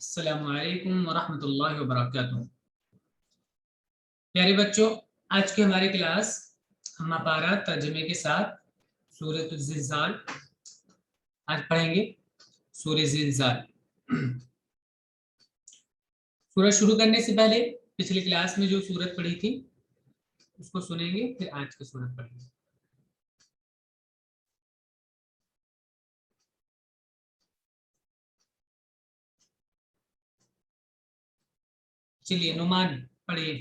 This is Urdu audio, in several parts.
السلام علیکم ورحمۃ اللہ وبرکاتہ۔ پیارے بچوں، آج کی ہماری کلاس اما پارا ترجمے کے ساتھ سورۃ الزلزال آج پڑھیں گے۔ سورۃ زلزال سورۃ شروع کرنے سے پہلے پچھلی کلاس میں جو سورۃ پڑھی تھی اس کو سنیں گے، پھر آج کی سورۃ پڑھیں گے۔ چلیے نعمان پڑھیے۔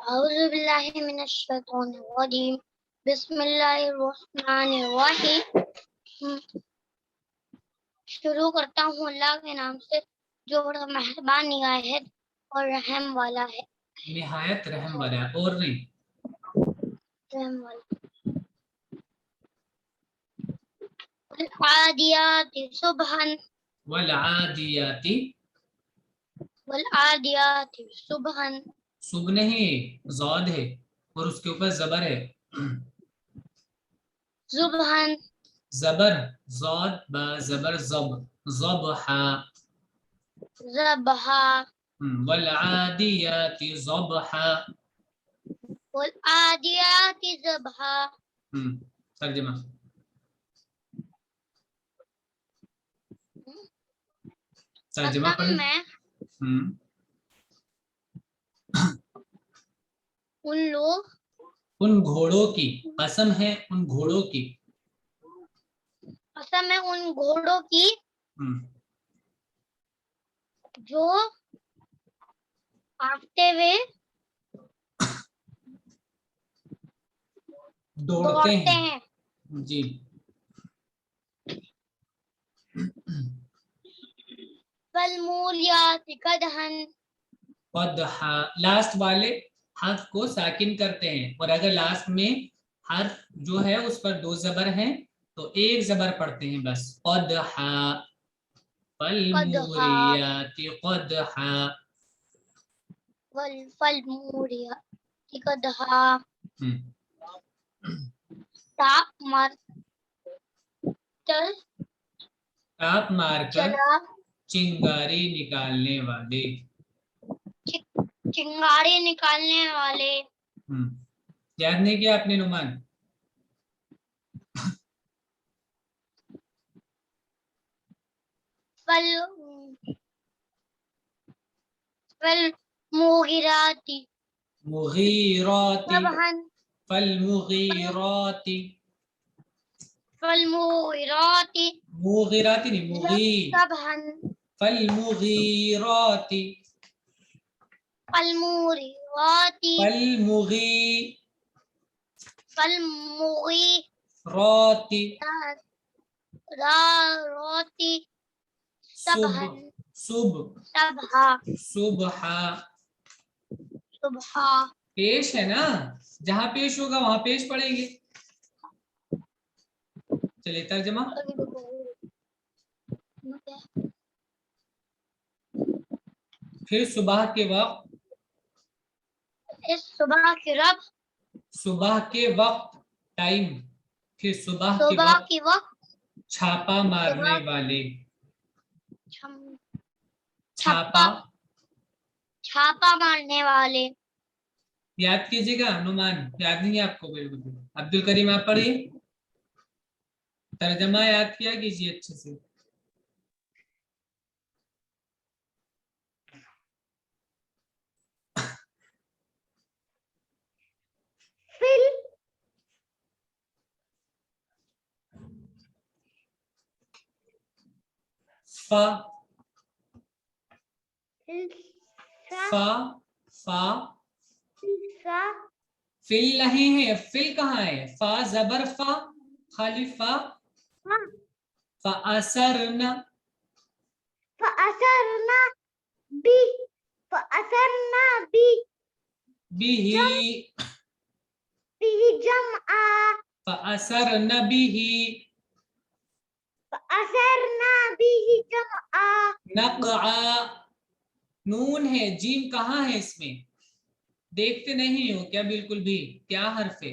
اعوذ باللہ من الشیطان الرجیم، بسم اللہ الرحمن الرحیم۔ شروع کرتا ہوں اللہ کے نام سے جو بڑا مہربان نہایت اور رحم والا ہے۔ نہایت رحم والا ہے، اور نہیں رحم والا۔ والعادیات صبحا والعادیات، والعادیات صبحا، صبح نہیں ضاد ہے اور اس کے اوپر زبر ہے، صبحا زبر ضاد با زبر زب ضبحا، ذبحا، والعادیات ضبحا۔ والعادیات ذبحا۔ ترجمہ ترجمہ قسم پڑھیں۔ میں ان لوگ، ان گھوڑوں کی قسم ہے، ان گھوڑوں کی قسم ہے ان گھوڑوں کی جو آگتے ہوئے دوڑتے ہیں۔ جی فالموریات قدحا، قدحا، لاسٹ والے حرف کو ساکن کرتے ہیں، اور اگر لاسٹ میں حرف جو ہے اس پر دو زبر ہیں تو ایک زبر پڑھتے ہیں بس، قدحا، فالموریات قدحا۔ فالموریات قدحا، ٹاپ مار کر چلا، چنگاری نکالنے والے، چنگاری نکالنے والے۔ یاد نہیں کیا آپ نے نعمان؟ فالمغیرات مغیرات، صبحا، فالمغیرات، فالمغیرات مغیرات نہیں مغی، صبحا، فالمغیرات، فالمغیرات، فالمغی فالمغیرات رات، صبحا، صبح صبحا، صبح، صبحا۔ پیش ہے نا، جہاں پیش ہوگا وہاں پیش پڑیں گے۔ چلیے ترجمہ۔ پھر صبح کے وقت، اس صبح کے رب، صبح کے وقت ٹائم، پھر صبح کے وقت چھاپا مارنے والے، چھاپا مارنے والے۔ یاد کیجیے گا نعمان، یاد نہیں ہے آپ کو؟ بالکل عبد الکریم آپ پڑھیے، ترجمہ یاد کیا کیجیے اچھے سے۔ فا فل نہیں ہے، فل کہاں ہے؟ فا زبر فا، خالی فا، فأثرنا، فأثرنا بھی، فأثرنا بھی، بھی جمعا، فأثرنا به، فأثرنا بھی جمعا۔ نقعا، نون ہے، جیم کہاں ہے اس میں؟ دیکھتے نہیں ہو کیا؟ بالکل بھی، کیا حرف ہے؟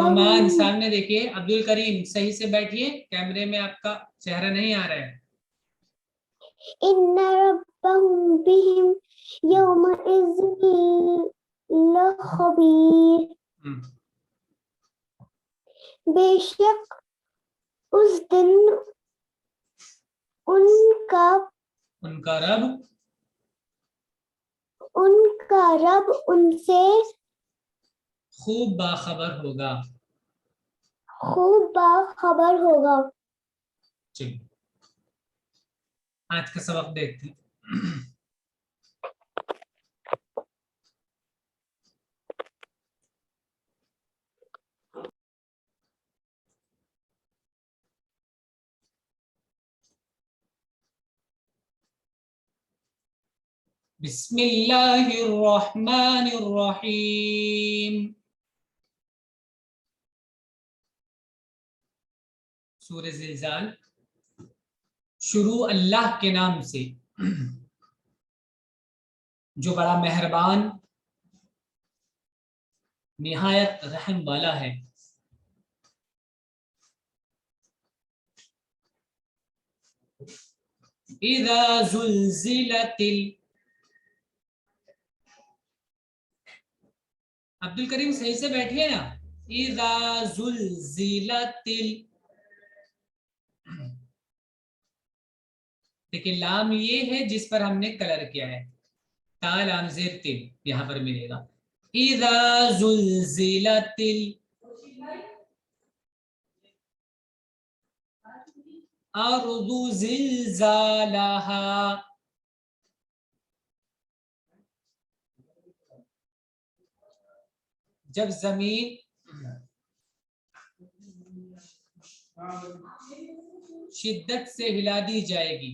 نعمان سامنے دیکھیے. عبد الکریم صحیح سے بیٹھیے, کیمرے میں آپ کا چہرہ نہیں آ رہا ہے. ان ربهم بهم يومئذ لخبیر. بے شک اس دن ان کا رب ان سے خوب باخبر ہوگا. چلیے آج کا سبق دیکھتے ہیں. بسم اللہ الرحمن الرحیم. سورہ زلزال. شروع اللہ کے نام سے جو بڑا مہربان نہایت رحم والا ہے. اذا زلزلت عبد الکریم صحیح سے بیٹھیے نا. اذا زلزلت دیکھیں لام یہ ہے جس پر ہم نے کلر کیا ہے. تا لام زیر تل یہاں پر ملے گا. اذا زلزلت الارض زلزالها. جب زمین شدت سے ہلا دی جائے گی.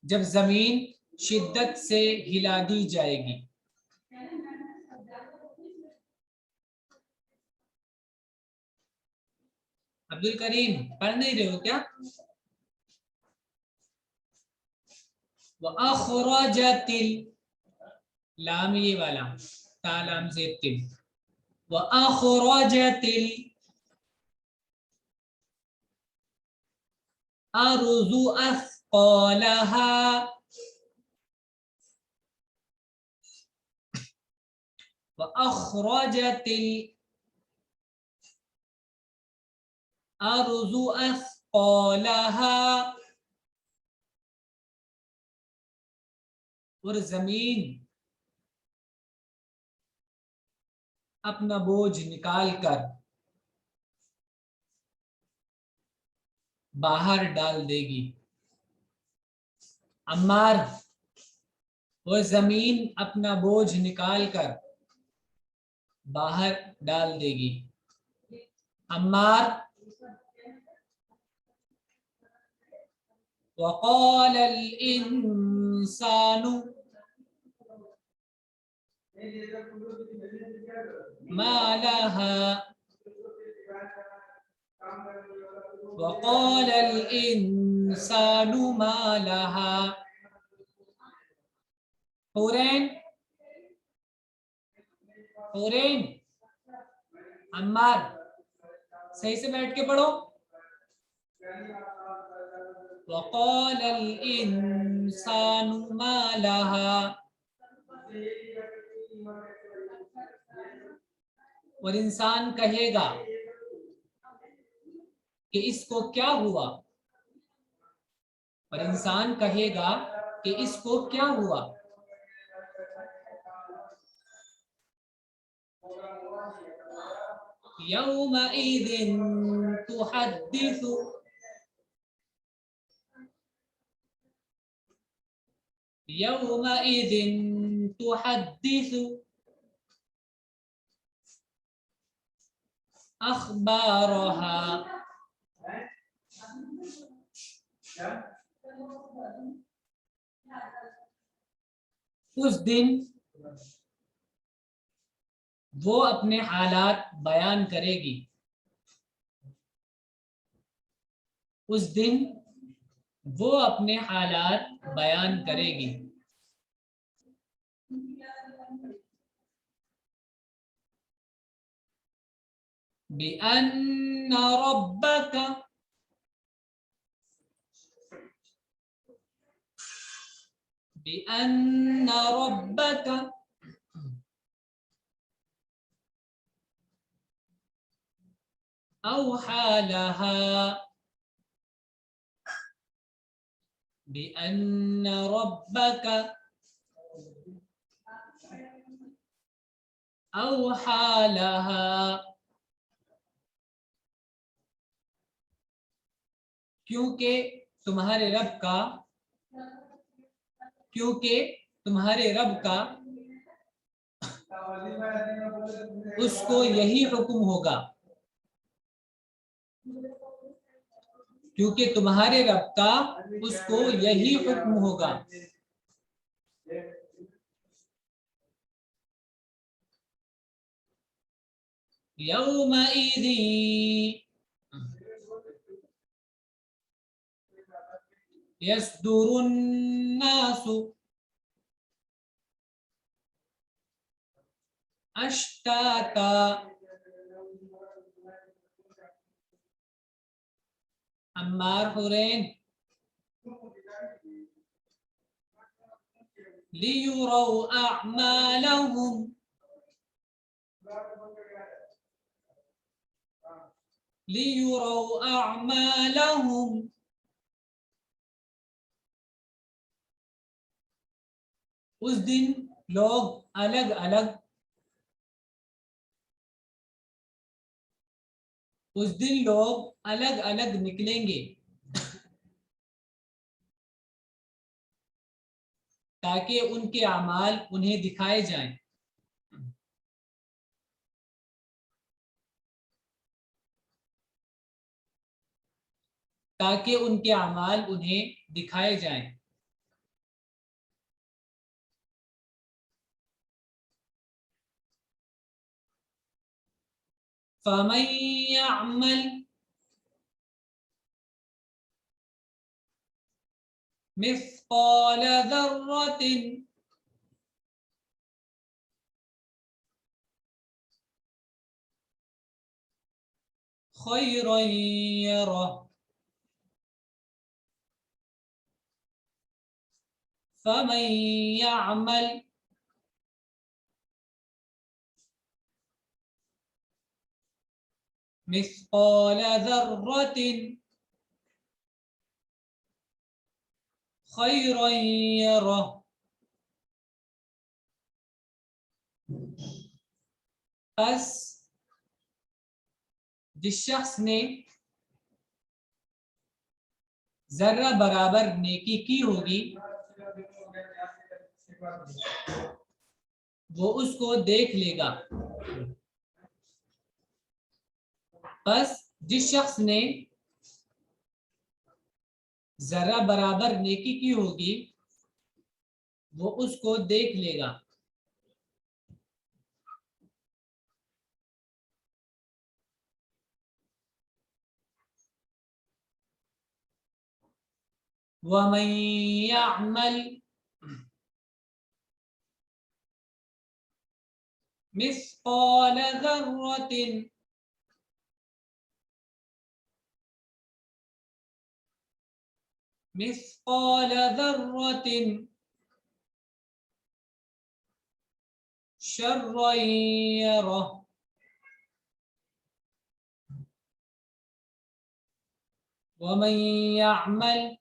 جب زمین شدت سے ہلا دی جائے گی. عبد الکریم پڑھ نہیں رہے ہو کیا؟ وَأَخْرَجَتِ لام یہ والا تا لام زیر تل. وَأَخْرَجَتِ الْأَرْضُ أَثْقَالَهَا. وَأَخْرَجَتِ الْأَرْضُ أَثْقَالَهَا. اور زمین اپنا بوجھ نکال کر باہر ڈال دے گی. عمار وہ زمین اپنا بوجھ نکال کر باہر ڈال دے گی. عمار وقال الانسان ما لها. وقال الانسان ما لها. حورین عمار صحیح سے بیٹھ کے پڑھو. وقال الانسان ما لها. اور انسان کہے گا کہ اس کو کیا ہوا. اور انسان کہے گا کہ اس کو کیا ہوا. یومئذ تحدث يومئذ تحدث أخبارها. اس دن وہ اپنے حالات بیان کرے گی. اس دن وہ اپنے حالات بیان کرے گی. بِأَنَّ رَبَّكَ بِأَنَّ رَبَّكَ أوحى لها بأن ربك أوحى لها کیونکہ تمہارے رب کا اس کو یہی حکم ہوگا. کیونکہ تمہارے رب کا اس کو یہی حکم ہوگا. یومئذ یصدر الناس اشتاتا. عمار حرین لیروا اعمالهم اس دن لوگ الگ الگ نکلیں گے تاکہ ان کے اعمال انہیں دکھائے جائیں. فَمَن يَعْمَلْ مِثْقَالَ ذَرَّةٍ خَيْرًا يَرَهُ فَمَن يَعْمَلْ مثقال ذرة خيرا يره. پس جس شخص نے ذرہ برابر نیکی کی ہوگی وہ اس کو دیکھ لے گا. بس جس شخص نے ذرہ برابر نیکی کی ہوگی وہ اس کو دیکھ لے گا. وَمَن يَعْمَلْ مثقال ذرة شرا يره ومن يعمل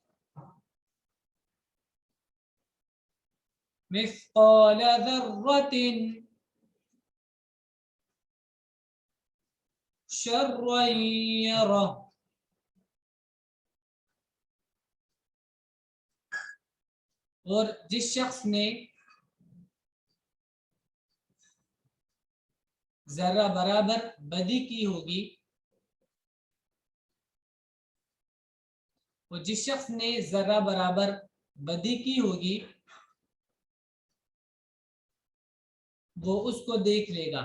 مثقال ذرة شرا يره. اور جس شخص نے ذرہ برابر بدی کی ہوگی وہ اس کو دیکھ لے گا.